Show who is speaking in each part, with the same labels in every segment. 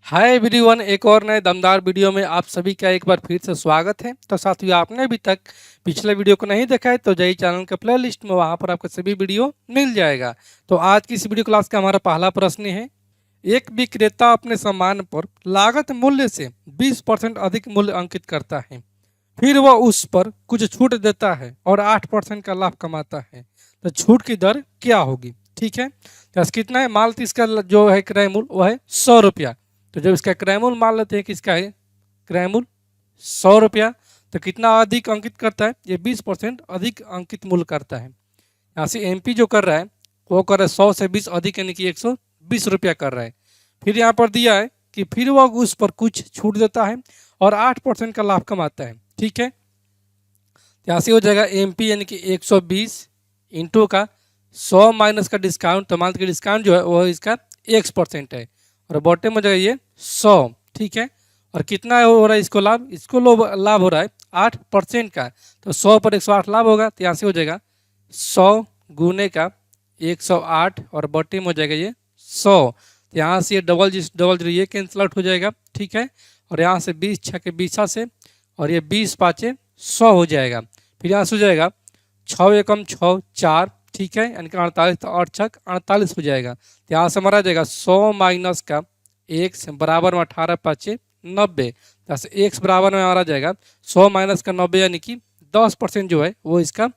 Speaker 1: Hi everyone, एक और नए दमदार वीडियो में आप सभी का एक बार फिर से स्वागत है। तो साथियों, आपने अभी तक पिछले वीडियो को नहीं देखा है तो जय चैनल के प्ले लिस्ट में वहां पर आपको सभी वीडियो मिल जाएगा। तो आज की इस वीडियो क्लास का हमारा पहला प्रश्न है, एक विक्रेता अपने सामान पर लागत मूल्य से 20% अधिक मूल्य अंकित करता है, फिर वह उस पर कुछ छूट देता है और 8% का लाभ कमाता है। तो छूट की दर क्या होगी? ठीक है, तो कितना है? मान लीजिए इसका जो है क्रय मूल्य वह है 100 रुपया। तो जब इसका क्रय मूल्य मान लेते हैं कि इसका है क्रय मूल्य 100 रुपया, तो कितना अधिक अंकित करता है? ये 20% अधिक अंकित मूल्य करता है। यहाँ से एमपी जो कर रहा है वो कर रहा है 100 से 20 अधिक, यानी कि 120 रुपया कर रहा है। फिर यहाँ पर दिया है कि फिर वह उस पर कुछ छूट देता है और 8% का लाभ कमाता है। ठीक है, यहाँ से हो जाएगा एमपी यानी कि 120 इंटू का 100 माइनस का डिस्काउंट। तो मान के डिस्काउंट जो है वो इसका 1% है और बॉटम में जाएगा ये 100। ठीक है, और कितना हो रहा है इसको लाभ? इसको लाभ हो रहा है 8% का। तो 100 पर 108 लाभ होगा, तो यहाँ से हो जाएगा 100 गुने का 108 और बॉटम हो जाएगा ये 100। तो यहाँ से ये डबल जीरो ये कैंसिल आउट हो जाएगा। ठीक है, और यहाँ से 20 छके 20 से और ये 20 पाँचे 100 हो जाएगा। फिर यहाँ से हो जाएगा 6 एकम 6 4। ठीक है, यानी कि 48, तो 8 छक 48 हो जाएगा। तो यहाँ से हमारा आ जाएगा 100 माइनस का x बराबर में 18 पाँचे 90। यहाँ से x बराबर में हमारा जाएगा 100 माइनस का 90, यानी कि 10% जो है वो इसका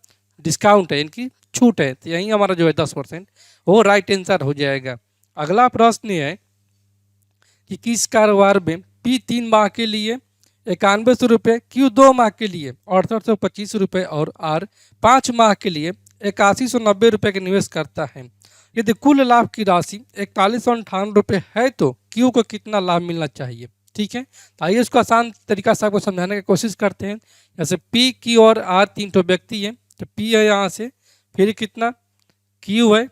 Speaker 1: डिस्काउंट है, इनकी छूट है। तो यही हमारा जो है 10% वो राइट आंसर हो जाएगा। अगला प्रश्न है कि किस कारोबार में P 3 माह के लिए 9100 रुपये, Q 2 माह के लिए 6825 रुपये और R 5 माह के लिए 8190 रुपये का निवेश करता है। यदि कुल लाभ की राशि 4158 रुपये है तो Q को कितना लाभ मिलना चाहिए? ठीक है, तो आइए इसको आसान तरीका से आपको समझाने की कोशिश करते हैं। जैसे P, Q और R 3 तो व्यक्ति है, तो P है यहाँ से, फिर कितना Q है,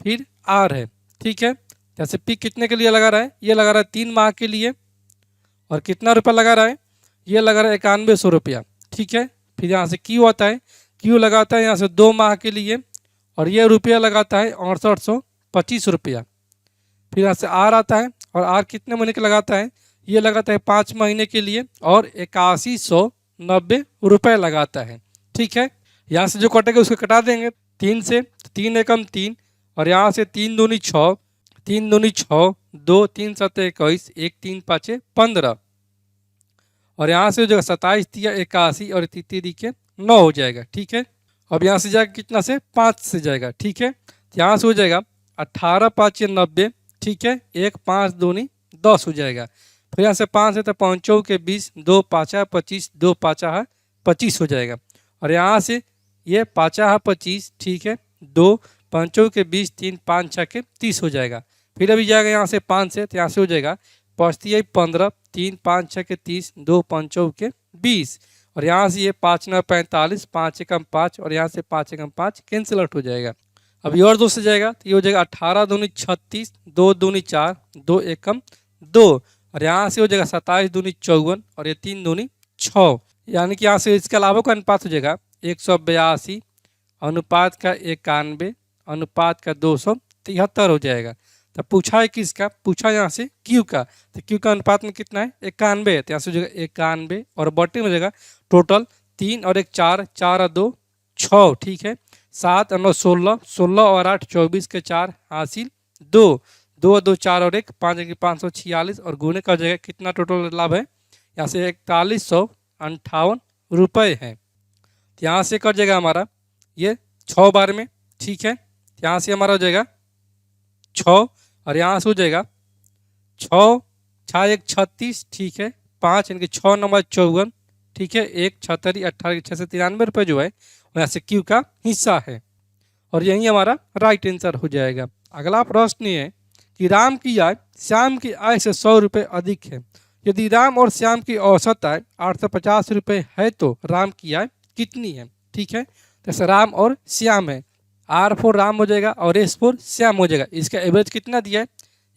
Speaker 1: फिर R है। ठीक है, जैसे P कितने के लिए लगा रहा है? ये लगा रहा है 3 माह के लिए, और कितना रुपया लगा रहा है? ये लगा रहा है 9100 रुपया। ठीक है, फिर यहाँ से Q आता है, Q लगाता है यहाँ से 2 माह के लिए, और ये रुपया लगाता है 6825 रुपया। फिर यहाँ से R आता है, और R कितने महीने के लगाता है? ये लगाता है 5 महीने के लिए और 8190 रुपये लगाता है। ठीक है, यहाँ से जो कटेगा उसको कटा देंगे 3 से, 3 एकम 3, और यहाँ से 3 दूनी 6, 3 दूनी 6, 2 3 7 21, 1 3 5 15, और यहाँ से हो जाएगा 27 तिया 81 और 3 के 9 हो जाएगा। ठीक है, अब यहाँ से जाएगा कितना से? 5 से जाएगा। ठीक है, यहाँ से हो जाएगा 18 5 90। ठीक है, 1 5 दूनी 10 हो जाएगा। फिर यहाँ से 5 है तो 5 के 20, 2 5 25, 2 5 25 हो जाएगा, और यहाँ से ये 5 25। ठीक है, 2 5 के 20, 3 5 6 के 30 हो जाएगा। फिर अभी जाएगा यहाँ से 5 से, तो यहाँ से हो जाएगा 5 15, 3 5 6 के 30, 2 5 के 20, और यहाँ से ये 5 9 45, 5 एकम 5, और यहाँ से 5 एकम 5 कैंसिल आउट हो जाएगा। अभी और 2 से जाएगा तो ये हो जाएगा 18 दूनी 36, 2 दूनी 4, 2 एकम 2, और यहाँ से हो जाएगा 27 दूनी 54, और ये 3 दूनी 6, यानी कि यहाँ से इसके लाभों का अनुपात हो जाएगा 182 अनुपात का 91 अनुपात का 273 हो जाएगा। तो पूछा है किसका? पूछा यहाँ से Q का। तो Q का अनुपात में कितना है? 91 है, तो यहाँ से हो जाएगा 91, और बॉटम में जाएगा टोटल 3 और 1 4, 4 और 2 6। ठीक है, 7 और 9 16, 16 और 8 24 के 4 हासिल 2, 2 और 2 4 और 1 5 के 546, और गुने का जगह कितना टोटल लाभ है? यहाँ से 4158 रुपये है। तो यहाँ से कर जाएगा हमारा ये 6 बार में। ठीक है, यहाँ से हमारा हो जाएगा 6, और यहाँ से हो जाएगा 6 6 1 36। ठीक है, 5 यानी कि 6 नंबर 54। ठीक है, 1 76 18 6 से 93 रुपये जो है यहाँ से Q का हिस्सा है, और यही हमारा राइट आंसर हो जाएगा। अगला प्रश्न ये है कि राम की आय श्याम की आय से 100 रुपये अधिक है। यदि राम और श्याम की औसत आय 850 रुपये है तो राम की आय कितनी है? ठीक है, जैसे राम और श्याम है, R फोर राम हो जाएगा और S फोर श्याम हो जाएगा। इसका एवरेज कितना दिया है?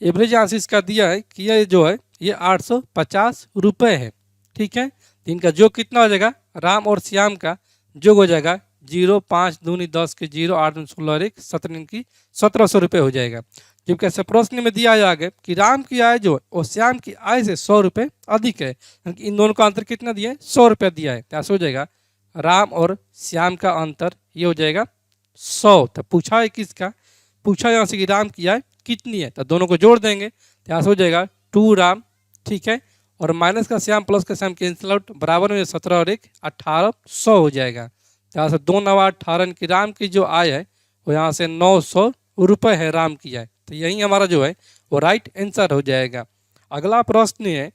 Speaker 1: एवरेज यहाँ से इसका दिया है कि ये जो है ये 850 रुपये है। ठीक है, इनका जो कितना हो जाएगा? राम और श्याम का जो हो जाएगा 0 5 दूनी 10 के 0 8 दूनी 16 और 1 17 की 1700 रुपये हो जाएगा। जबकि ऐसे प्रश्न में दिया है आगे कि राम की आय जो है वो श्याम की आय से 100 रुपये अधिक है, यानी कि इन दोनों का अंतर कितना दिया है, 100 रुपया दिया है। तो ऐसे हो जाएगा राम और श्याम का अंतर ये हो जाएगा 100। तो पूछा है किसका, पूछा यहाँ से कि राम की आय कितनी है, तो दोनों को जोड़ देंगे। तो यहाँ से हो जाएगा 2 राम, ठीक है, और माइनस का श्याम प्लस का श्याम कैंसिल आउट, बराबर में 17 और 1 18, 100 हो जाएगा। यहाँ से 2 9 18 की राम की जो आय है वो यहाँ से 900 रुपये है राम की आय। तो यही हमारा जो है वो राइट आंसर हो जाएगा। अगला प्रश्न है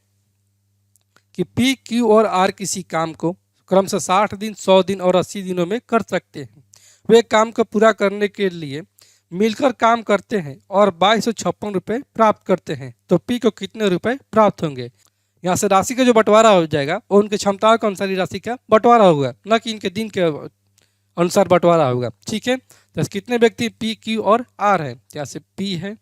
Speaker 1: कि पी क्यू और आर किसी काम को क्रमशः 60 दिन 100 दिन और 80 दिनों में कर सकते हैं। वे काम को पूरा करने के लिए मिलकर काम करते हैं और 2256 रुपये प्राप्त करते हैं, तो पी को कितने रुपए प्राप्त होंगे। यहाँ से राशि का जो बंटवारा हो जाएगा वो उनके क्षमताओं के अनुसार राशि का बंटवारा होगा, न कि इनके दिन के अनुसार बंटवारा होगा, ठीक है। तो कितने व्यक्ति पी क्यू और आर है, जैसे पी है,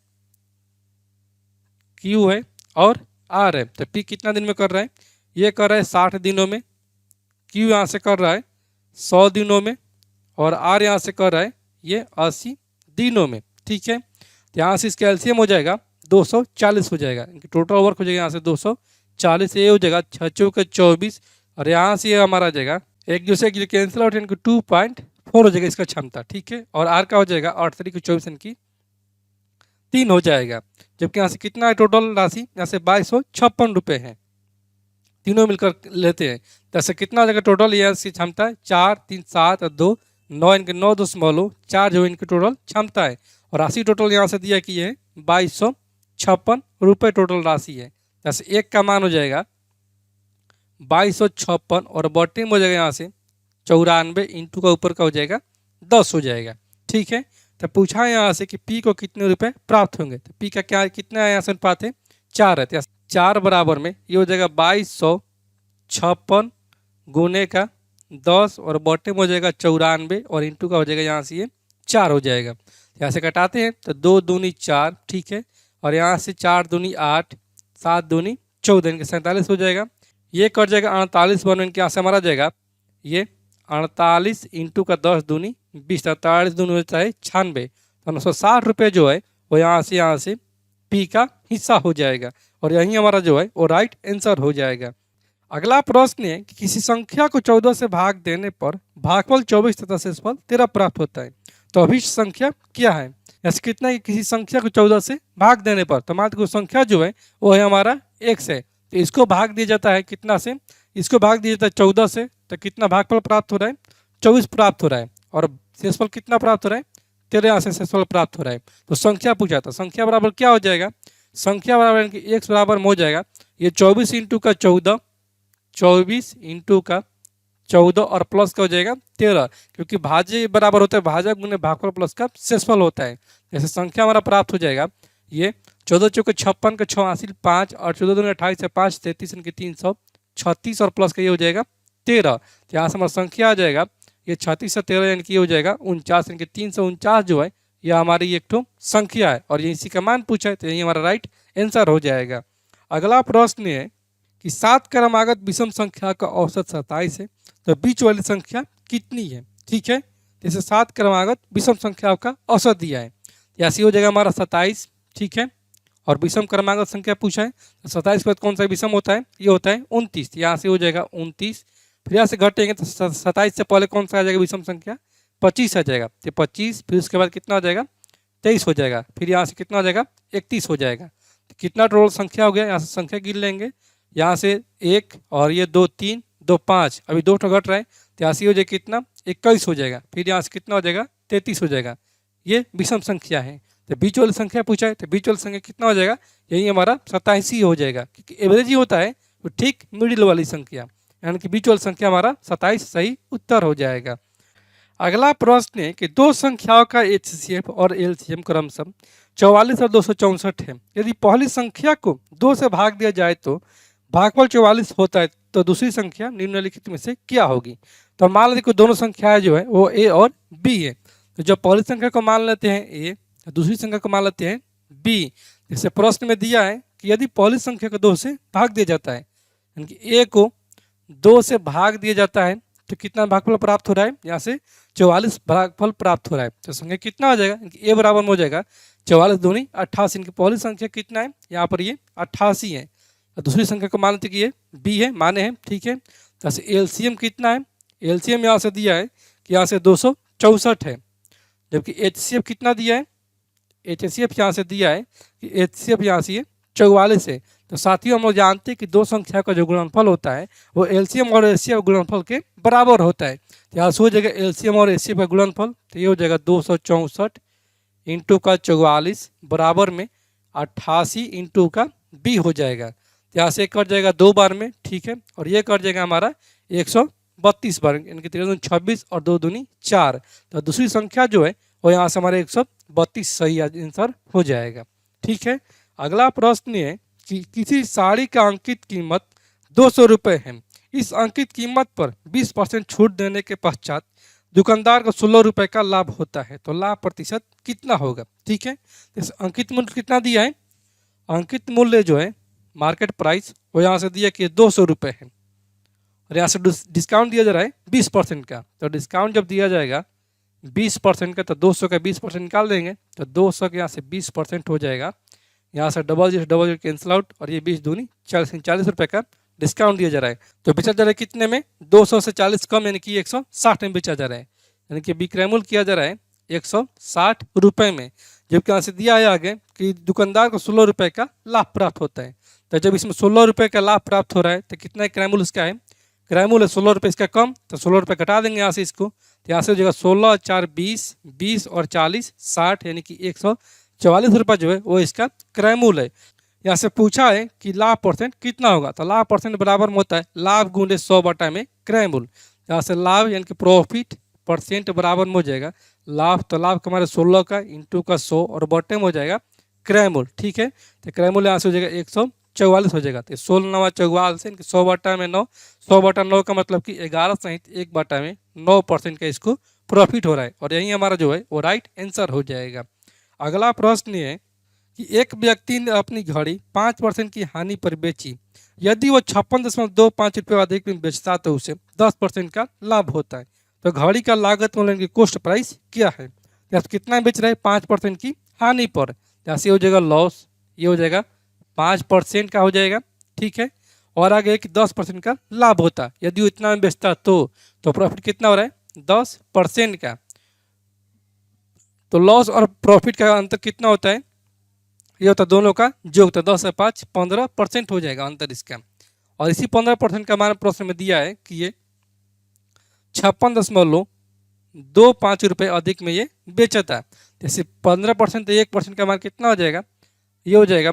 Speaker 1: क्यू है और आर है। तो पी कितना दिन में कर रहा है, ये कर रहा है 60 दिनों में, क्यू यहाँ से कर रहा है 100 दिनों में और आर यहाँ से कर रहा है ये 80 दिनों में, ठीक है। तो यहाँ से इसका एलसीएम हो जाएगा 240 हो जाएगा, इनकी टोटल वर्क हो जाएगा यहाँ से 240, ये हो जाएगा 6 चौके 24 और यहाँ से ये हमारा आ जाएगा एक दूसरे के लिए कैंसिल आउट, इनकी 2.4 हो जाएगा इसका क्षमता, ठीक है। और आर का हो जाएगा 8 तारीख 24 इनकी 3 हो जाएगा। जबकि यहाँ से कितना है टोटल राशि, यहाँ से 2256 रुपये है, तीनों मिलकर लेते हैं। जैसे कितना हो जाएगा टोटल, ये इसकी क्षमता है 4 3 7 और 2 9, इनके 9 2 स्मॉलो 4 जो इनकी टोटल क्षमता है। और राशि टोटल यहाँ से दिया कि ये 2256 रुपये टोटल राशि है। जैसे एक का मान हो जाएगा 2256 और बॉटम हो जाएगा यहाँ से 94 इंटू का ऊपर का हो जाएगा 10 हो जाएगा, ठीक है। तो पूछा है यहाँ से कि पी को कितने रुपए प्राप्त होंगे, तो पी का क्या कितना है यहाँ से अनुपात है 4 है। 4 बराबर में ये हो जाएगा 2256 गुने का 10 और बॉटम हो जाएगा 94 और इंटू का हो जाएगा यहाँ से ये 4 हो जाएगा। यहाँ से घटाते हैं तो 2 दूनी 4, ठीक है, और यहाँ से 4 दूनी 8 7 दूनी 14, इनके 47 हो जाएगा। ये कट जाएगा 48 बनो, इनके यहाँ से हमारा जाएगा ये 48 इंटू का 10 दूनी 20, 48 दूनी होता है 96, तो 960 रुपये जो है वो यहाँ से पी का हिस्सा हो जाएगा और यही हमारा जो है वो राइट आंसर हो जाएगा। अगला प्रश्न है कि किसी संख्या को 14 से भाग देने पर भागफल 24 तथा शेषफल 13 प्राप्त होता है, तो अभिष्ट संख्या क्या है। ऐसे कितना है कि किसी संख्या को 14 से भाग देने पर, तो मात्र संख्या जो है वो है हमारा x है, तो इसको भाग दिया जाता है कितना से, इसको भाग दिया जाता है 14 से, तो कितना भागफल प्राप्त हो रहा है 24 प्राप्त हो रहा है और शेषफल कितना प्राप्त हो रहा है 13 से शेषफल प्राप्त हो रहा है। तो संख्या पूछा था, संख्या बराबर क्या हो जाएगा, संख्या बराबर x बराबर हो जाएगा ये 24 इंटू का 14, 24 इंटू का 14 और प्लस का हो जाएगा 13, क्योंकि भाज्य बराबर होता है भाजक गुने भागफल प्लस का शेषफल होता है। जैसे संख्या हमारा प्राप्त हो जाएगा ये 14 चौके 56 का 6 हासिल 5 और 14 दूनी 28 से 5 33 इनके 336 और प्लस का ये हो जाएगा 13। तो यहाँ से हमारा संख्या आ जाएगा ये 36 से 13 यानी कि ये हो जाएगा 49, इनके 349 जो है यह हमारी एक तो संख्या है और ये इसी का मान पूछा है, तो यही हमारा राइट आंसर हो जाएगा। अगला प्रश्न है कि 7 क्रमागत विषम संख्या का औसत 27 है, तो बीच वाली संख्या कितनी है, ठीक है। जैसे 7 क्रमागत विषम संख्या का औसत दिया है, ऐसे हो जाएगा हमारा 27, ठीक है, और विषम क्रमागत संख्या पूछा है, तो 27 के बाद कौन सा विषम होता है, ये होता है 29, यहाँ से हो जाएगा 29, फिर यहाँ से घटेंगे तो 27 से पहले कौन सा आ जाएगा विषम संख्या 25 आ जाएगा, तो 25, फिर उसके बाद कितना हो जाएगा 23 हो जाएगा, फिर यहाँ से कितना हो जाएगा 31 हो जाएगा। तो कितना टोटल संख्या हो गया, यहाँ से संख्या गिन लेंगे, यहाँ से 1 और ये 2 3 2 5, अभी 2 तो घट रहा है, तो यहाँ से हो जाएगा कितना 21 हो जाएगा, फिर यहाँ से कितना हो जाएगा 33 हो जाएगा। ये विषम संख्या है, तो बीच वाली संख्या पूछा है, तो बीच वाली संख्या कितना हो जाएगा, यही हमारा 87 हो जाएगा, क्योंकि एवरेज ही होता है वो ठीक मिडिल वाली संख्या, यानी कि बीच वाली संख्या हमारा 27 सही उत्तर हो जाएगा। अगला प्रश्न है कि दो संख्याओं का HCF और LCM क्रमशः 44 और 264 है। यदि पहली संख्या को 2 से भाग दिया जाए तो भागफल 44 होता है, तो दूसरी संख्या निम्नलिखित में से क्या होगी। तो मान लेते कि दोनों संख्याएं जो है वो A और B है, तो जब पहली संख्या को मान लेते हैं A, दूसरी संख्या को मान लेते हैं B। जैसे प्रश्न में दिया है कि यदि पहली संख्या को 2 से भाग दिया जाता है, यानी कि A को 2 से भाग दिया जाता है, तो कितना भागफल प्राप्त हो रहा है, यहाँ से 44 भागफल प्राप्त हो रहा है। तो संख्या कितना हो जाएगा, A बराबर हो जाएगा 44 दूनी 88, इनकी पहली संख्या कितना है, यहाँ पर ये 88 है। और दूसरी संख्या को मान लेते कि ये बी है, माने हैं, ठीक है। तो एलसीएम कितना है, एलसीएम यहाँ से दिया है कि यहाँ से 264 है, जबकि एचसीएफ कितना दिया है, एचसीएफ यहाँ से दिया है कि एचसीएफ यहाँ से ये 44 है। तो साथियों हम लोग जानते हैं कि दो संख्या का जो गुणनफल होता है वो एलसीएम और एचसीएफ गुणनफल के बराबर होता है। तो यहाँ से हो जाएगा एलसीएम और एचसीएफ का गुणनफल, तो ये हो जाएगा 264 इंटू का 44 बराबर में 88 इंटू का बी हो जाएगा। तो यहाँ से कट जाएगा 2 बार में, ठीक है, और ये कट जाएगा हमारा 132 बार, इनकी 3 26 और 2 दूनी 4। तो दूसरी संख्या जो है वो यहाँ से हमारे 132 सही आंसर हो जाएगा, ठीक है। अगला प्रश्न है कि किसी साड़ी का अंकित कीमत 200 रुपये है। इस अंकित कीमत पर 20% छूट देने के पश्चात दुकानदार को 16 रुपये का लाभ होता है, तो लाभ प्रतिशत कितना होगा, ठीक है। इस अंकित मूल्य कितना दिया है, अंकित मूल्य जो है मार्केट प्राइस वो यहाँ से दिया कि 200 रुपये है, और यहाँ से डिस्काउंट दिया जा रहा है 20% का। तो डिस्काउंट जब दिया जाएगा 20% का, तो 200 का 20% निकाल देंगे, तो 200 के यहाँ से 20% हो जाएगा। यहाँ से डबल जीरो कैंसिल आउट, और ये 20 दूनी 40 रुपये का डिस्काउंट दिया जा रहा है। तो बेचा जा रहा है कितने में, 200 से 40 कम, यानी कि 160 में बेचा जा रहा है, यानी कि विक्रय मूल्य किया जा रहा है 160 रुपये में। जबकि यहाँ से दिया है आगे कि दुकानदार को 16 रुपये का लाभ प्राप्त होता है। तो जब इसमें 16 रुपये का लाभ प्राप्त हो रहा है तो कितना क्रय मूल्य इसका है, क्रय मूल्य 16 रुपये इसका कम, तो 16 रुपये घटा देंगे यहाँ से इसको। तो यहाँ से हो जाएगा 16 4 20, 20 और 40 60, यानी कि 144 रुपये जो है वो इसका क्रय मूल्य है। यहाँ से पूछा है कि लाभ परसेंट कितना होगा, तो लाभ परसेंट बराबर में होता है लाभ गुणे 100 बटा में क्रय मूल्य। यहाँ से लाभ यानी कि प्रॉफिट परसेंट बराबर में हो जाएगा लाभ, तो लाभ हमारे 16 का इंटू का 100 और बटे में हो जाएगा क्रय मूल्य, ठीक है। तो क्रय मूल्य यहाँ से हो जाएगा 144 हो जाएगा। तो 16 9 44 इनके 100 बटा में 9, 100 बटा 9 का मतलब कि 11 सहित 1 बटा में 9% का इसको प्रॉफिट हो रहा है, और यही हमारा जो है वो राइट आंसर हो जाएगा। अगला प्रश्न ये है कि एक व्यक्ति ने अपनी घड़ी 5% की हानि पर बेची। यदि वो 56.25 रुपये अधिक में बेचता तो उसे 10% का लाभ होता है। तो घड़ी का लागत मूल्य की कॉस्ट प्राइस क्या है, जैसे कितना बेच रहे हैं 5% की हानि पर, जैसे हो जाएगा लॉस, ये हो जाएगा 5% का हो जाएगा, ठीक है। और आगे कि 10% का लाभ होता है, यदि वो इतना में बेचता तो प्रॉफिट कितना हो रहा है 10% का। तो लॉस और प्रॉफिट का अंतर कितना होता है, ये होता है दोनों का जो होता है 10 से 5 15% हो जाएगा अंतर इसका। और इसी 15% का हमारे प्रश्न में दिया है कि ये 56.25 रुपये अधिक में ये बेचा था। जैसे 15% तो 1% का हमारा कितना हो जाएगा, ये हो जाएगा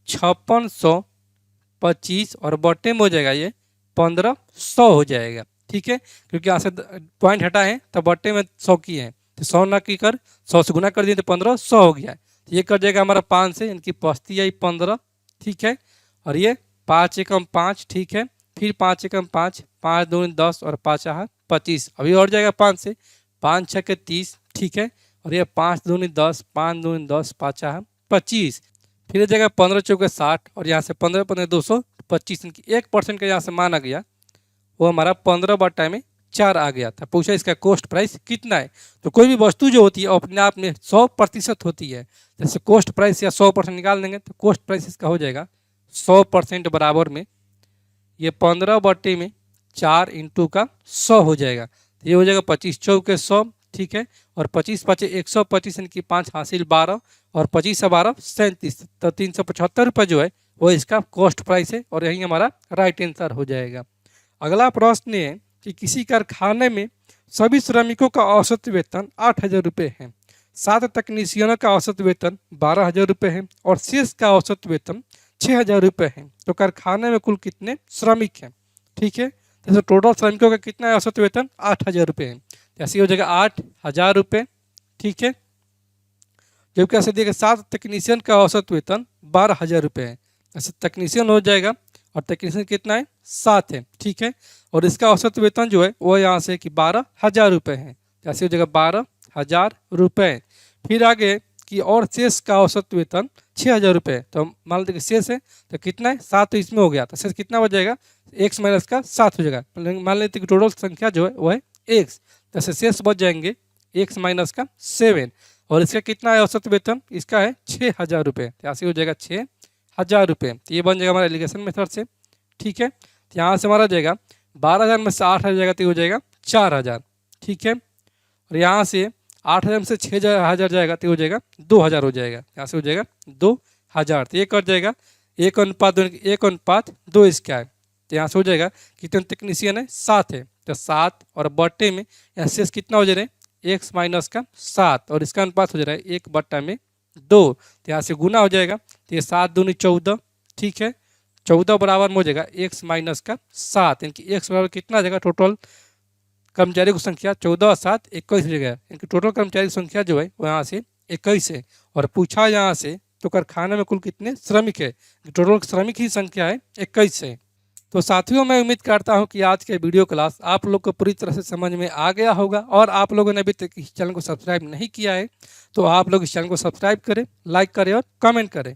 Speaker 1: 5625 और बटे में हो जाएगा ये 1500 हो जाएगा, ठीक है। क्योंकि यहाँ से पॉइंट हटा है तो बटे में 100 की है, तो 100 ना की कर 100 से गुना कर दिए तो 1500 हो गया। ये कर जाएगा हमारा 5 से, इनकी पस्ती आई 15, ठीक है। और ये 5 एकम 5, ठीक है। फिर 5 एकम 5, 5 दूनी 10 और 5 आहा 25, अभी और जाएगा 5 से, 5 6 के 30, ठीक है। और ये 5 दूनी 10, 5 दूनी 10, 5 आहा 25, फिर जाएगा 15 चौके 60, और यहाँ से 15 15 225, इनकी 1% का यहाँ से माना गया, वो हमारा 15 बटा में 4 आ गया था। पूछा इसका कॉस्ट प्राइस कितना है। तो कोई भी वस्तु जो होती है अपने आप में 100% होती है, जैसे कॉस्ट प्राइस या 100% निकाल देंगे तो कॉस्ट प्राइस इसका हो जाएगा 100% बराबर में ये 15 बटे में 4 इंटू का 100 हो जाएगा। तो ये हो जाएगा 25 चौके 100, ठीक है। और 25 5 125, इनकी 5 हासिल 12 और 25 से 12 37, तो 375 रुपये जो है वो इसका कॉस्ट प्राइस है, और यही हमारा राइट आंसर हो जाएगा। अगला प्रश्न है कि किसी कारखाने में सभी श्रमिकों का औसत वेतन 8,000 रुपये है, 7 तकनीशियनों का औसत वेतन 12,000 रुपये है, और शेष का औसत वेतन 6,000 रुपये है। तो कारखाने में कुल कितने श्रमिक हैं, ठीक है। जैसे टोटल श्रमिकों का कितना है औसत वेतन 8,000 रुपये है, जैसे हो जाएगा 8,000 रुपये, ठीक है। जबकि ऐसे देखिए 7 तकनीशियन का औसत वेतन 12,000 रुपये है, ऐसे तकनीशियन हो जाएगा, और तकनीशियन कितना है 7 है, ठीक है। और इसका औसत वेतन जो है वो यहाँ से कि 12,000 रुपये है, जैसे हो जाएगा 12,000 रुपये। फिर आगे कि और शेष का औसत वेतन 6,000 रुपये, तो मान लेते कि शेष है तो कितना है 7, तो इसमें हो गया, तो शेष कितना हो जाएगा x माइनस का 7 हो जाएगा। मान लेते कि टोटल संख्या जो है वो है x, जैसे शेष बच जाएंगे x माइनस का 7। और इसका कितना है औसत वेतन, इसका है 6,000 रुपये। तो यहाँ से हो जाएगा 6,000 रुपये। तो ये बन जाएगा हमारा एलिगेशन मेथड से। ठीक है, तो यहाँ से हमारा हो जाएगा 12,000 में से 8,000 जाएगा तो हो जाएगा 4,000। ठीक है, और यहाँ से 8,000 में से 6,000 जाएगा तो हो जाएगा 2,000 हो जाएगा। यहाँ से हो जाएगा 2,000। तो ये कट जाएगा 1:2 इसका है। तो यहाँ से हो जाएगा कितने टेक्नीशियन है, 7 है। तो 7 और बट्टे में यहाँ शेष कितना हो जा रहा है, x माइनस का 7, और इसका अनुपात हो जा रहा है 1/2। तो यहाँ से गुना हो जाएगा। तो ये 7 दूनी 14। ठीक है, 14 बराबर में हो जाएगा x माइनस का 7, यानी कि x बराबर कितना आ जाएगा, टोटल कर्मचारी की संख्या 14 और 7 21 हो जाएगा। यानी टोटल कर्मचारी की संख्या जो है वो यहाँ से 21 है। और पूछा यहाँ से तो कारखाने में कुल कितने श्रमिक है, टोटल श्रमिक की संख्या है 21 है। तो साथियों, मैं उम्मीद करता हूं कि आज के वीडियो क्लास आप लोग को पूरी तरह से समझ में आ गया होगा। और आप लोगों ने अभी तक इस चैनल को सब्सक्राइब नहीं किया है तो आप लोग इस चैनल को सब्सक्राइब करें, लाइक करें और कमेंट करें।